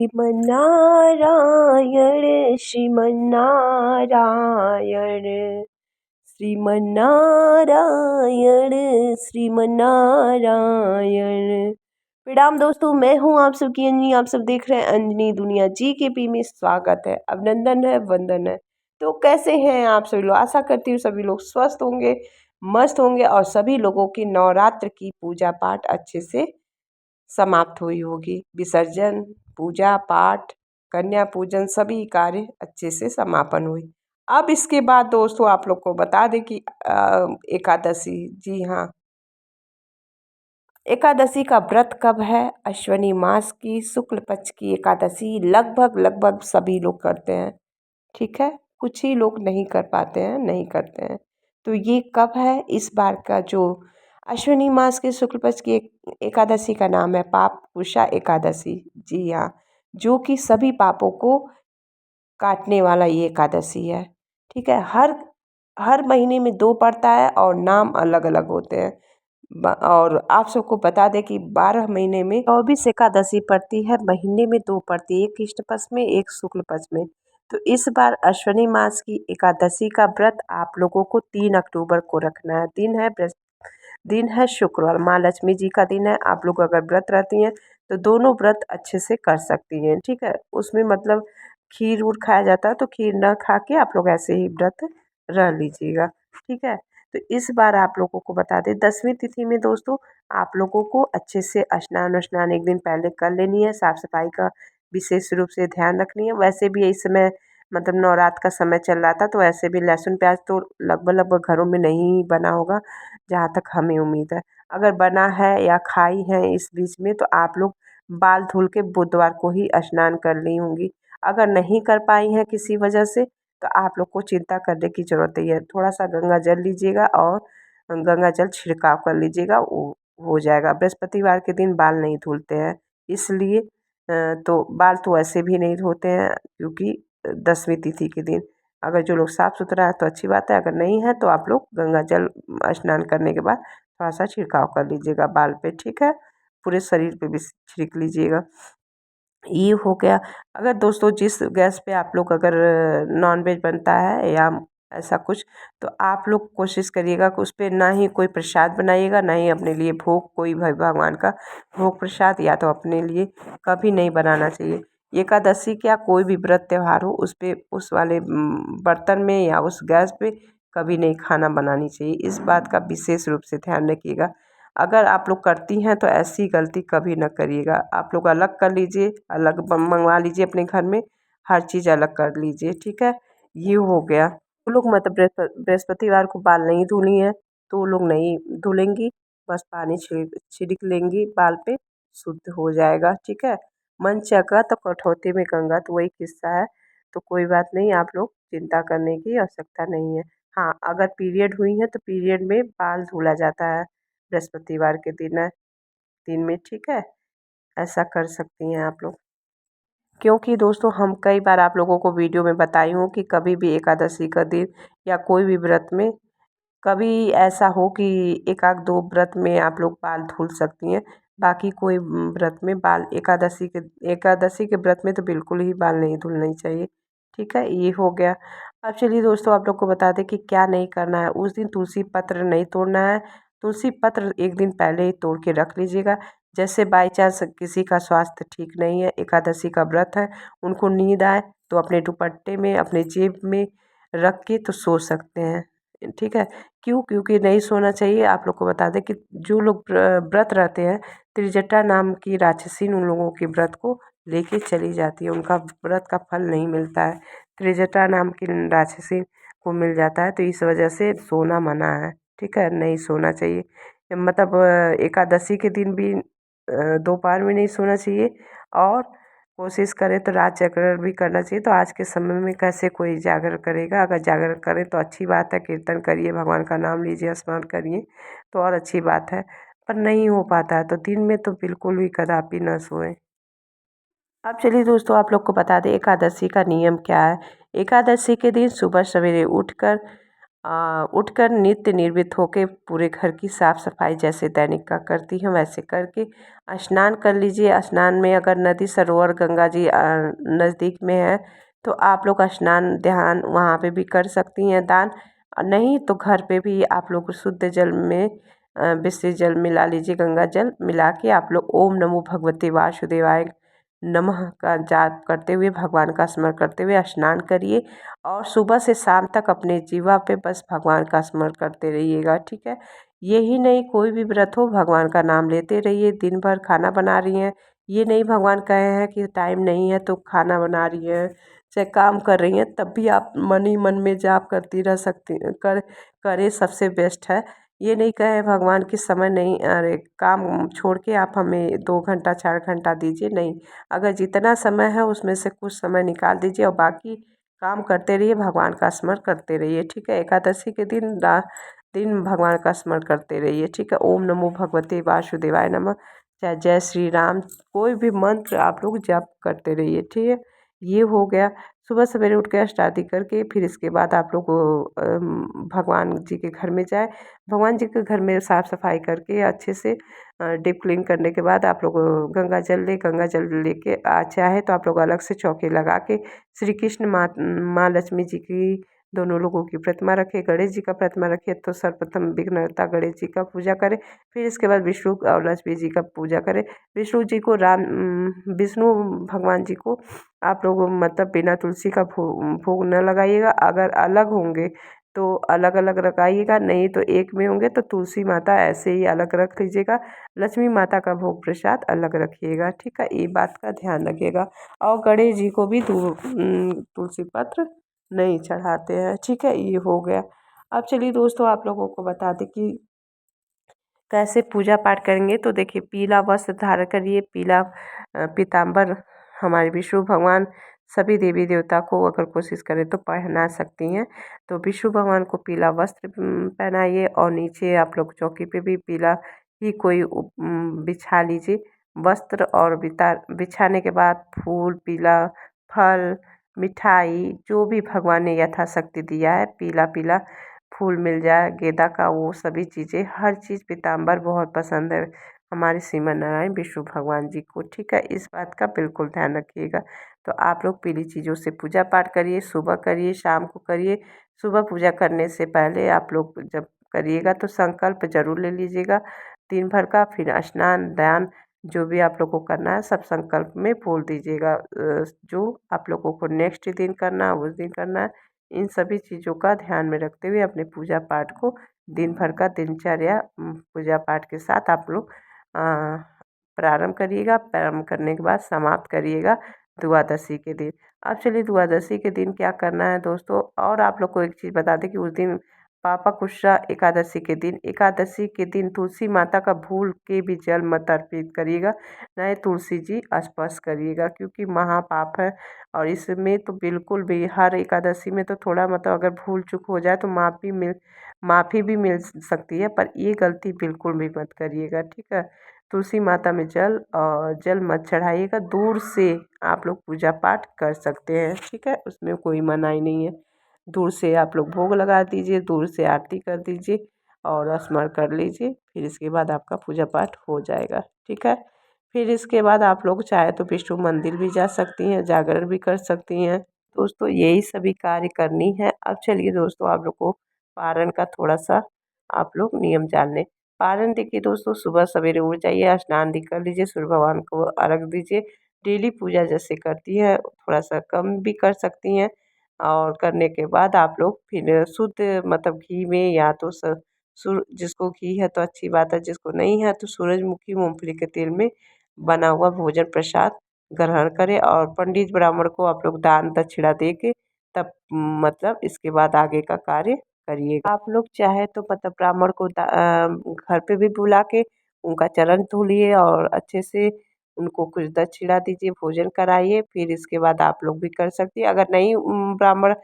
श्रीमन्नारायण श्रीमन्नारायण श्रीमन्नारायण श्रीमन्नारायण। प्रणाम दोस्तों, मैं हूं आप सबकी अंजनी। आप सब देख रहे हैं अंजनी दुनिया। जी के पी में स्वागत है, अभिनंदन है, वंदन है। तो कैसे हैं आप सभी लोग? आशा करती हूँ सभी लोग स्वस्थ होंगे, मस्त होंगे और सभी लोगों की नवरात्र की पूजा पाठ अच्छे से समाप्त हुई होगी। विसर्जन, पूजा पाठ, कन्या पूजन सभी कार्य अच्छे से समापन हुई। अब इसके बाद दोस्तों आप लोग को बता दें कि एकादशी, जी हाँ, एकादशी का व्रत कब है? अश्विनी मास की शुक्ल पक्ष की एकादशी लगभग लगभग सभी लोग करते हैं। ठीक है, कुछ ही लोग नहीं कर पाते हैं, नहीं करते हैं। तो ये कब है? इस बार का जो अश्विनी मास के शुक्ल पक्ष की एकादशी का नाम है पापकुशा एकादशी। जी हाँ, जो कि सभी पापों को काटने वाला ये एकादशी है। ठीक है, हर हर महीने में 2 पड़ता है और नाम अलग अलग होते हैं। और आप सबको बता दें कि 12 महीने में 24 एकादशी पड़ती है, महीने में 2 पड़ती है, एक कृष्ण पक्ष में, एक शुक्ल पक्ष में। तो इस बार अश्विनी मास की एकादशी का व्रत आप लोगों को 3 अक्टूबर को रखना है। दिन है शुक्रवार, माँ लक्ष्मी जी का दिन है। आप लोग अगर व्रत रहती हैं तो दोनों व्रत अच्छे से कर सकती हैं। ठीक है, उसमें मतलब खीर उर खाया जाता है, तो खीर ना खा के आप लोग ऐसे ही व्रत रह लीजिएगा। ठीक है, तो इस बार आप लोगों को बता दें 10वीं तिथि में दोस्तों आप लोगों को अच्छे से स्नान एक दिन पहले कर लेनी है। साफ़ सफाई का विशेष रूप से ध्यान रखनी है। वैसे भी इस समय मतलब नवरात्र का समय चल रहा था, तो ऐसे भी लहसुन प्याज तो लगभग लगभग घरों में नहीं बना होगा, जहाँ तक हमें उम्मीद है। अगर बना है या खाई है इस बीच में, तो आप लोग बाल धुल के बुधवार को ही स्नान कर ली होंगी। अगर नहीं कर पाई हैं किसी वजह से, तो आप लोग को चिंता करने की ज़रूरत नहीं है। थोड़ा सा गंगा जल लीजिएगा और गंगा जल छिड़काव कर लीजिएगा, वो हो जाएगा। बृहस्पतिवार के दिन बाल नहीं धुलते हैं, इसलिए तो बाल तो ऐसे भी नहीं धोते हैं, क्योंकि 10वीं तिथि के दिन अगर जो लोग साफ़ सुथरा है तो अच्छी बात है, अगर नहीं है तो आप लोग गंगा जल स्नान करने के बाद थोड़ा सा छिड़काव कर लीजिएगा बाल पे। ठीक है, पूरे शरीर पे भी छिड़क लीजिएगा। ये हो गया। अगर दोस्तों जिस गैस पे आप लोग अगर नॉनवेज बनता है या ऐसा कुछ, तो आप लोग कोशिश करिएगा कि उस पे ना ही कोई प्रसाद बनाइएगा, ना ही अपने लिए भोग, कोई भी भगवान का भोग प्रसाद या तो अपने लिए कभी नहीं बनाना चाहिए। एकादशी क्या, कोई भी व्रत त्यौहार हो, उस पे उस वाले बर्तन में या उस गैस पे कभी नहीं खाना बनानी चाहिए। इस बात का विशेष रूप से ध्यान रखिएगा। अगर आप लोग करती हैं तो ऐसी गलती कभी ना करिएगा। आप लोग अलग कर लीजिए, अलग मंगवा लीजिए अपने घर में, हर चीज़ अलग कर लीजिए। ठीक है, ये हो गया। वो लोग मतलब बृहस्पतिवार को बाल नहीं धुली हैं तो वो लोग नहीं धुलेंगी, बस पानी छिड़क लेंगी बाल पे, शुद्ध हो जाएगा। ठीक है, मन चंगा तो कठौती में गंगा, तो वही किस्सा है। तो कोई बात नहीं, आप लोग चिंता करने की आवश्यकता नहीं है। हाँ, अगर पीरियड हुई है तो पीरियड में बाल धुला जाता है बृहस्पतिवार के दिन में। ठीक है, ऐसा कर सकती हैं आप लोग। क्योंकि दोस्तों हम कई बार आप लोगों को वीडियो में बताई हूँ कि कभी भी एकादशी का दिन या कोई भी व्रत में कभी ऐसा हो कि एक आध 2 व्रत में आप लोग बाल धुल सकती हैं, बाकी कोई व्रत में बाल एकादशी के व्रत में तो बिल्कुल ही बाल नहीं धुलने चाहिए। ठीक है, ये हो गया। अब चलिए दोस्तों आप लोग को बता दें कि क्या नहीं करना है। उस दिन तुलसी पत्र नहीं तोड़ना है। तुलसी पत्र एक दिन पहले ही तोड़ के रख लीजिएगा। जैसे बाई चांस किसी का स्वास्थ्य ठीक नहीं है, एकादशी का व्रत है, उनको नींद आए तो अपने दुपट्टे में, अपने जेब में रख के तो सो सकते हैं। ठीक है, क्यों? क्योंकि नहीं सोना चाहिए। आप लोग को बता दें कि जो लोग व्रत रहते हैं, त्रिजटा नाम की राक्षसीन उन लोगों के व्रत को लेके चली जाती है, उनका व्रत का फल नहीं मिलता है, त्रिजटा नाम की राक्षसी को मिल जाता है। तो इस वजह से सोना मना है। ठीक है, नहीं सोना चाहिए। मतलब एकादशी के दिन भी दोपहर में नहीं सोना चाहिए, और कोशिश करें तो रात जागरण भी करना चाहिए। तो आज के समय में कैसे कोई जागरण करेगा? अगर जागरण करें तो अच्छी बात है, कीर्तन करिए, भगवान का नाम लीजिए, स्मरण करिए तो और अच्छी बात है। पर नहीं हो पाता है तो दिन में तो बिल्कुल भी कदापि न सोएं। अब चलिए दोस्तों आप लोग को बता दें एकादशी का नियम क्या है। एकादशी के दिन सुबह सवेरे उठकर उठकर नित्य निर्मित होके पूरे घर की साफ़ सफाई जैसे दैनिक का करती हैं वैसे करके स्नान कर लीजिए। स्नान में अगर नदी सरोवर गंगा जी नज़दीक में है तो आप लोग स्नान ध्यान वहाँ पे भी कर सकती हैं दान। नहीं तो घर पे भी आप लोग शुद्ध जल में विशुद्ध जल मिला लीजिए। गंगा जल मिला के आप लोग ओम नमो भगवते वासुदेवाय नमः का जाप करते हुए भगवान का स्मरण करते हुए स्नान करिए। और सुबह से शाम तक अपने जीवा पे बस भगवान का स्मरण करते रहिएगा, ठीक है। यही नहीं, कोई भी व्रत हो भगवान का नाम लेते रहिए। दिन भर खाना बना रही हैं, ये नहीं भगवान कहे हैं कि टाइम नहीं है तो खाना बना रही हैं चाहे काम कर रही हैं, तब भी आप मन ही मन में जाप करती रह सकती करें, सबसे बेस्ट है। ये नहीं कहे भगवान कि समय नहीं, अरे काम छोड़ के आप हमें 2 घंटा 4 घंटा दीजिए, नहीं। अगर जितना समय है उसमें से कुछ समय निकाल दीजिए और बाकी काम करते रहिए, भगवान का स्मरण करते रहिए, ठीक है। एकादशी के दिन भगवान का स्मरण करते रहिए, ठीक है। ओम नमो भगवते वासुदेवाय नमः, चाहे जय श्री राम, कोई भी मंत्र आप लोग जप करते रहिए, ठीक है। ये हो गया। सुबह सवेरे उठ के स्टार्टिंग करके फिर इसके बाद आप लोग भगवान जी के घर में जाए। भगवान जी के घर में साफ़ सफाई करके अच्छे से डीप क्लीन करने के बाद आप लोग गंगा जल गंगा जल लेके चाहे तो आप लोग अलग से चौके लगा के श्री कृष्ण माँ लक्ष्मी जी की दोनों लोगों की प्रतिमा रखें। गणेश जी का प्रतिमा रखिए तो सर्वप्रथम विघ्नहर्ता गणेश जी का पूजा करें। फिर इसके बाद विष्णु और लक्ष्मी जी का पूजा करें। विष्णु जी को विष्णु भगवान जी को आप लोग मतलब बिना तुलसी का भोग न लगाइएगा। अगर अलग होंगे तो अलग अलग लगाइएगा, नहीं तो एक में होंगे तो तुलसी माता ऐसे ही अलग रख लीजिएगा। लक्ष्मी माता का भोग प्रसाद अलग रखिएगा, ठीक है। ये बात का ध्यान रखिएगा। और गणेश जी को भी तुलसी पत्र नहीं चढ़ाते हैं, ठीक है। ये हो गया। अब चलिए दोस्तों, आप लोगों को बता दें कि कैसे पूजा पाठ करेंगे। तो देखिए, पीला वस्त्र धारण करिए, पीला पीताम्बर हमारे विष्णु भगवान सभी देवी देवता को अगर कोशिश करें तो पहना सकती हैं। तो विष्णु भगवान को पीला वस्त्र पहनाइए और नीचे आप लोग चौकी पे भी पीला ही कोई बिछा लीजिए वस्त्र। और बिछाने के बाद फूल, पीला फल, मिठाई, जो भी भगवान ने यथाशक्ति दिया है, पीला पीला फूल मिल जाए गेंदा का, वो सभी चीज़ें, हर चीज़ पीताम्बर बहुत पसंद है हमारे श्रीमन नारायण विष्णु भगवान जी को, ठीक है। इस बात का बिल्कुल ध्यान रखिएगा। तो आप लोग पीली चीज़ों से पूजा पाठ करिए, सुबह करिए, शाम को करिए। सुबह पूजा करने से पहले आप लोग जब करिएगा तो संकल्प ज़रूर ले लीजिएगा दिन भर का। फिर स्नान ध्यान जो भी आप लोग को करना है सब संकल्प में बोल दीजिएगा। जो आप लोगों को नेक्स्ट दिन करना है उस दिन करना है। इन सभी चीज़ों का ध्यान में रखते हुए अपने पूजा पाठ को दिन भर का दिनचर्या पूजा पाठ के साथ आप लोग प्रारंभ करिएगा। प्रारंभ करने के बाद समाप्त करिएगा द्वादशी के दिन। अब चलिए द्वादशी के दिन क्या करना है दोस्तों। और आप लोग को एक चीज़ बता दें कि उस दिन पापा कुशा एकादशी के दिन तुलसी माता का भूल के भी जल मत अर्पित करिएगा, न तुलसी जी स्पर्श करिएगा, क्योंकि महापाप है। और इसमें तो बिल्कुल भी हर एकादशी में तो थोड़ा मतलब अगर भूल चूक हो जाए तो माफ़ी भी मिल सकती है, पर ये गलती बिल्कुल भी मत करिएगा, ठीक है। तुलसी माता में जल मत चढ़ाइएगा। दूर से आप लोग पूजा पाठ कर सकते हैं, ठीक है, उसमें कोई मनाही नहीं है। दूर से आप लोग भोग लगा दीजिए, दूर से आरती कर दीजिए और स्मरण कर लीजिए। फिर इसके बाद आपका पूजा पाठ हो जाएगा, ठीक है। फिर इसके बाद आप लोग चाहे तो विष्णु मंदिर भी जा सकती हैं, जागरण भी कर सकती हैं। दोस्तों यही सभी कार्य करनी है। अब चलिए दोस्तों, आप लोग को पारण का थोड़ा सा आप लोग नियम जान लें। पारण देखिए दोस्तों, सुबह सवेरे उठ जाइए, स्नान भी कर लीजिए, सूर्य भगवान को अर्घ दीजिए। डेली पूजा जैसे करती हैं थोड़ा सा कम भी कर सकती हैं। और करने के बाद आप लोग फिर शुद्ध मतलब घी में, या तो जिसको घी है तो अच्छी बात है, जिसको नहीं है तो सूरजमुखी मूंगफली के तेल में बना हुआ भोजन प्रसाद ग्रहण करें। और पंडित ब्राह्मण को आप लोग दान दक्षिणा दे के तब मतलब इसके बाद आगे का कार्य करिए। आप लोग चाहे तो मतलब ब्राह्मण को घर पे भी बुला के उनका चरण धुलिए और अच्छे से उनको कुछ दक्षिणा दीजिए, भोजन कराइए। फिर इसके बाद आप लोग भी कर सकती हैं। अगर नहीं ब्राह्मण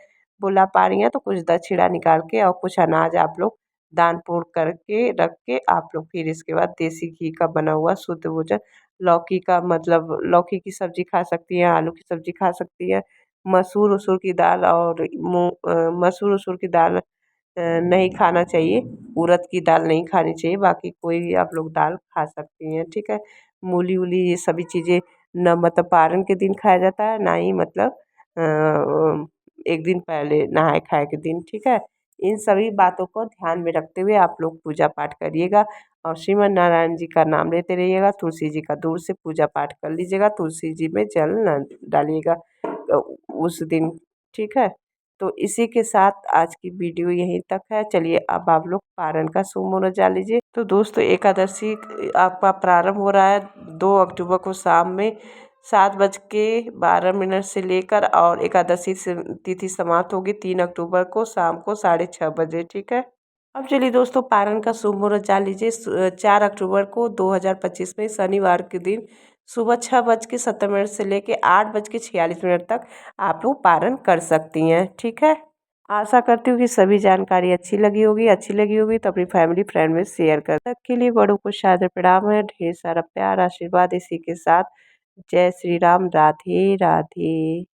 बुला पा रही हैं तो कुछ दक्षिणा निकाल के और कुछ अनाज आप लोग दान पुण्य करके रख के आप लोग फिर इसके बाद देसी घी का बना हुआ शुद्ध भोजन, लौकी का मतलब लौकी की सब्जी खा सकती हैं, आलू की सब्जी खा सकती हैं, मसूर उसूर की दाल और मसूर उसूर की दाल नहीं खाना चाहिए, उड़द की दाल नहीं खानी चाहिए, बाकी कोई भी आप लोग दाल खा सकती हैं, ठीक है। मूली वूली ये सभी चीज़ें ना मतलब पारण के दिन खाया जाता है, ना ही मतलब एक दिन पहले नहाए खाए के दिन, ठीक है। इन सभी बातों को ध्यान में रखते हुए आप लोग पूजा पाठ करिएगा और श्रीमन नारायण जी का नाम लेते रहिएगा, तुलसी जी का दूर से पूजा पाठ कर लीजिएगा, तुलसी जी में जल न डालिएगा उस दिन, ठीक है। तो इसी के साथ आज की वीडियो यहीं तक है। चलिए अब आप लोग पारण का शुभ मुहूर्त जान लीजिए। तो दोस्तों एकादशी आपका प्रारंभ हो रहा है 2 अक्टूबर को शाम में 7:12 से लेकर, और एकादशी से तिथि समाप्त होगी 3 अक्टूबर को शाम को 6:30 बजे, ठीक है। अब चलिए दोस्तों पारण का शुभ मुहूर्त जान लीजिए। 4 अक्टूबर को 2025 में शनिवार के दिन सुबह 6:70 से लेके 8:46 तक आप लोग पारण कर सकती हैं, ठीक है। आशा करती हूँ कि सभी जानकारी अच्छी लगी होगी तो अपनी फैमिली फ्रेंड में शेयर कर। तक के लिए बड़ों को सादर प्रणाम है, ढेर सारा प्यार आशीर्वाद इसी के साथ। जय श्री राम, राधे राधे।